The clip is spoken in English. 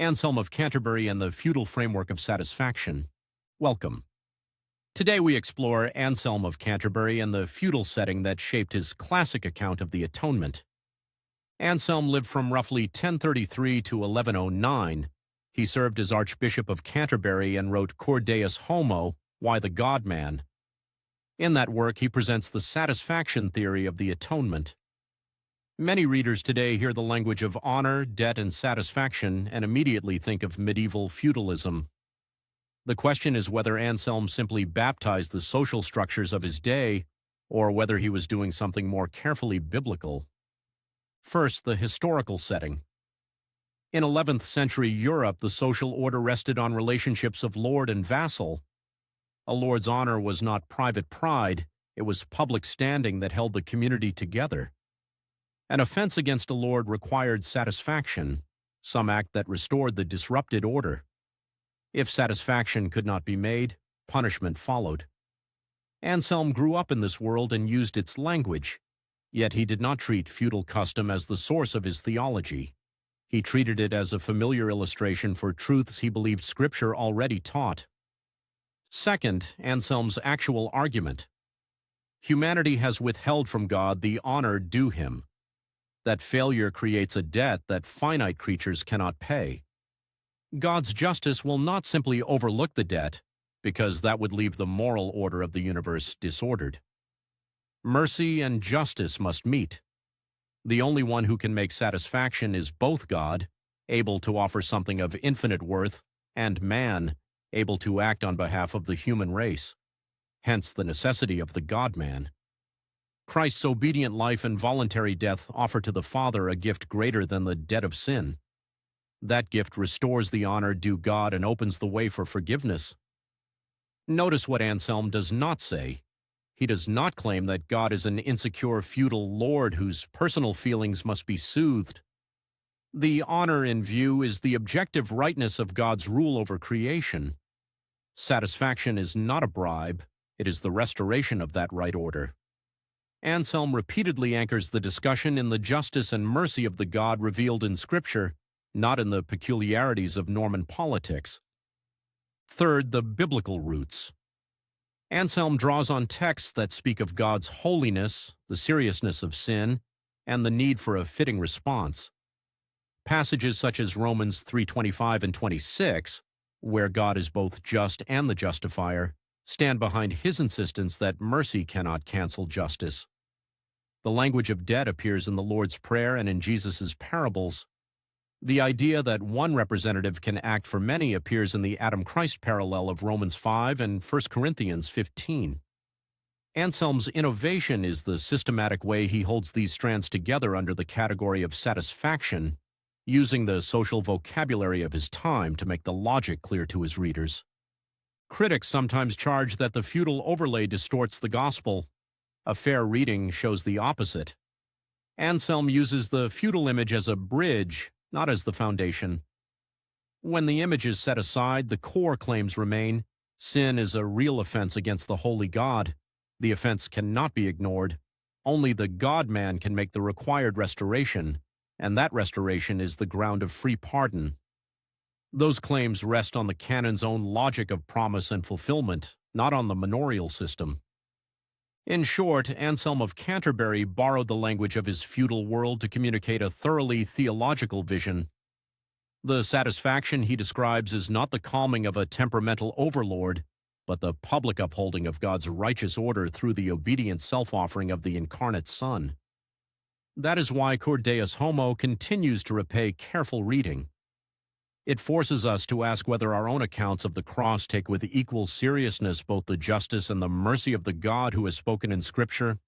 Anselm of Canterbury and the Feudal Framework of Satisfaction. Welcome. Today we explore Anselm of Canterbury and the feudal setting that shaped his classic account of the Atonement. Anselm lived from roughly 1033 to 1109. He served as Archbishop of Canterbury and wrote Cur Deus Homo, Why the God-Man. In that work, he presents the satisfaction theory of the Atonement. Many readers today hear the language of honor, debt, and satisfaction and immediately think of medieval feudalism. The question is whether Anselm simply baptized the social structures of his day or whether he was doing something more carefully biblical. First, the historical setting. In 11th century Europe, the social order rested on relationships of lord and vassal. A lord's honor was not private pride, it was public standing that held the community together. An offense against a lord required satisfaction, some act that restored the disrupted order. If satisfaction could not be made, punishment followed. Anselm grew up in this world and used its language, yet he did not treat feudal custom as the source of his theology. He treated it as a familiar illustration for truths he believed Scripture already taught. Second, Anselm's actual argument. Humanity has withheld from God the honor due him. That failure creates a debt that finite creatures cannot pay. God's justice will not simply overlook the debt, because that would leave the moral order of the universe disordered. Mercy and justice must meet. The only one who can make satisfaction is both God, able to offer something of infinite worth, and man, able to act on behalf of the human race. Hence the necessity of the God-man. Christ's obedient life and voluntary death offer to the Father a gift greater than the debt of sin. That gift restores the honor due God and opens the way for forgiveness. Notice what Anselm does not say. He does not claim that God is an insecure feudal lord whose personal feelings must be soothed. The honor in view is the objective rightness of God's rule over creation. Satisfaction is not a bribe, it is the restoration of that right order. Anselm repeatedly anchors the discussion in the justice and mercy of the God revealed in Scripture, not in the peculiarities of Norman politics. Third, the biblical roots. Anselm draws on texts that speak of God's holiness, the seriousness of sin, and the need for a fitting response. Passages such as Romans 3:25 and 26, where God is both just and the justifier, stand behind his insistence that mercy cannot cancel justice. The language of debt appears in the Lord's Prayer and in Jesus' parables. The idea that one representative can act for many appears in the Adam-Christ parallel of Romans 5 and 1 Corinthians 15. Anselm's innovation is the systematic way he holds these strands together under the category of satisfaction, using the social vocabulary of his time to make the logic clear to his readers. Critics sometimes charge that the feudal overlay distorts the gospel. A fair reading shows the opposite. Anselm uses the feudal image as a bridge, not as the foundation. When the image is set aside, the core claims remain. Sin is a real offense against the holy God. The offense cannot be ignored. Only the God-man can make the required restoration, and that restoration is the ground of free pardon. Those claims rest on the canon's own logic of promise and fulfillment, not on the manorial system. In short, Anselm of Canterbury borrowed the language of his feudal world to communicate a thoroughly theological vision. The satisfaction he describes is not the calming of a temperamental overlord, but the public upholding of God's righteous order through the obedient self-offering of the incarnate Son. That is why Cur Deus Homo continues to repay careful reading. It forces us to ask whether our own accounts of the cross take with equal seriousness both the justice and the mercy of the God who has spoken in Scripture,